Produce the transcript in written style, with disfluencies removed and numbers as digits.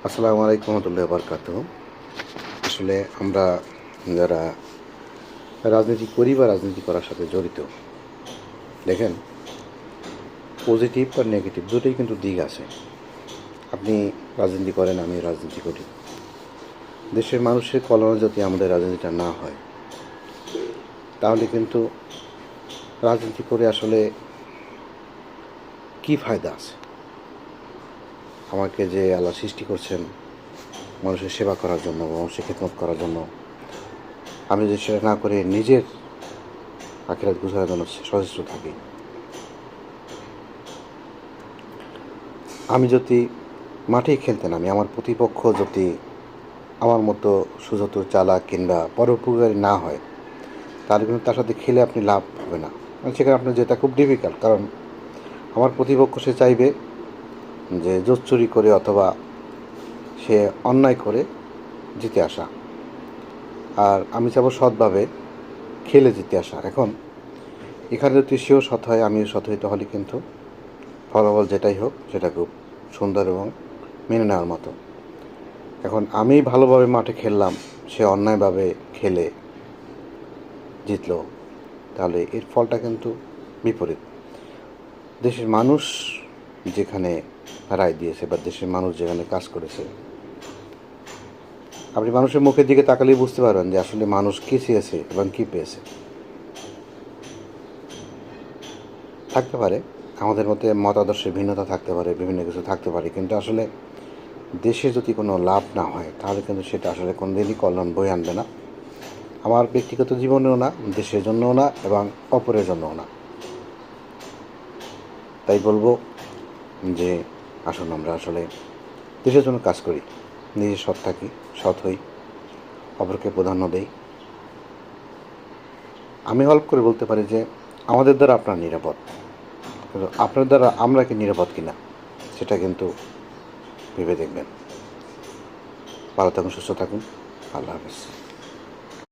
আসসালামু আলাইকুম রহমতুল্লাহি ওয়া বারাকাতুহু। আসলে আমরা যারা রাজনীতি করি বা রাজনীতি করার সাথে জড়িত, দেখেন, পজিটিভ আর নেগেটিভ দুটোই কিন্তু দিক আছে। আপনি রাজনীতি করেন, আমি রাজনীতি করি। দেশের মানুষের কল্যাণে যদি আমাদের রাজনীতিটা না হয়, তাহলে কিন্তু রাজনীতি করে আসলে কী ফায়দা আছে? আমাকে যে আল্লাহ সৃষ্টি করছেন মানুষের সেবা করার জন্য, মানুষের খেদমত করার জন্য, আমি যদি সেটা না করে নিজের আখিরাত গুছানোর জন্য সচেষ্ট থাকি, আমি যদি মাঠেই খেলতে নামি, আমার প্রতিপক্ষ যদি আমার মতো সুযত চালাক কিংবা পরোপকারী না হয়, তাহলে কিন্তু তার সাথে খেলে আপনি লাভ হবে না। মানে সেখানে আপনার যেটা খুব ডিফিকাল্ট, কারণ আমার প্রতিপক্ষ সে চাইবে যে জোর চুরি করে অথবা সে অন্যায় করে জিতে আসা, আর আমি চাবো সৎভাবে খেলে জিতে আসা। এখন এখানে যদি সেও সৎ হয়, আমিও সৎ হই, তাহলে কিন্তু ফলাফল যেটাই হোক সেটা খুব সুন্দর এবং মেনে নেওয়ার মতো। এখন আমি ভালোভাবে মাঠে খেললাম, সে অন্যায়ভাবে খেলে জিতলো, তাহলে এর ফলটা কিন্তু বিপরীত। দেশের মানুষ যেখানে রায় দিয়েছে বা দেশের মানুষ যেখানে কাজ করেছে, আপনি মানুষের মুখের দিকে তাকালেই বুঝতে পারবেন যে আসলে মানুষ কী চেয়েছে এবং কী পেয়েছে। থাকতে পারে আমাদের মধ্যে মতাদর্শের ভিন্নতা, থাকতে পারে বিভিন্ন কিছু থাকতে পারে, কিন্তু আসলে দেশে যদি কোনো লাভ না হয়, তাহলে কিন্তু সেটা আসলে কোনো দিনই কল্যাণ বয়ে আনবে না। আমার ব্যক্তিগত জীবনেও না, দেশের জন্যও না, এবং অপরের জন্যও না। তাই বলবো যে আসুন আমরা আসলে দেশের জন্য কাজ করি, নিজে সৎ থাকি, সৎ হই, অপরকে প্রাধান্য দেই। আমি হেল্প করে বলতে পারি যে আমাদের দ্বারা আপনার নিরাপদ, কিন্তু আপনার দ্বারা আমরা কি নিরাপদ কিনা সেটা কিন্তু ভেবে দেখবেন। ভালো থাকুন, সুস্থ থাকুন। আল্লাহ হাফেজ।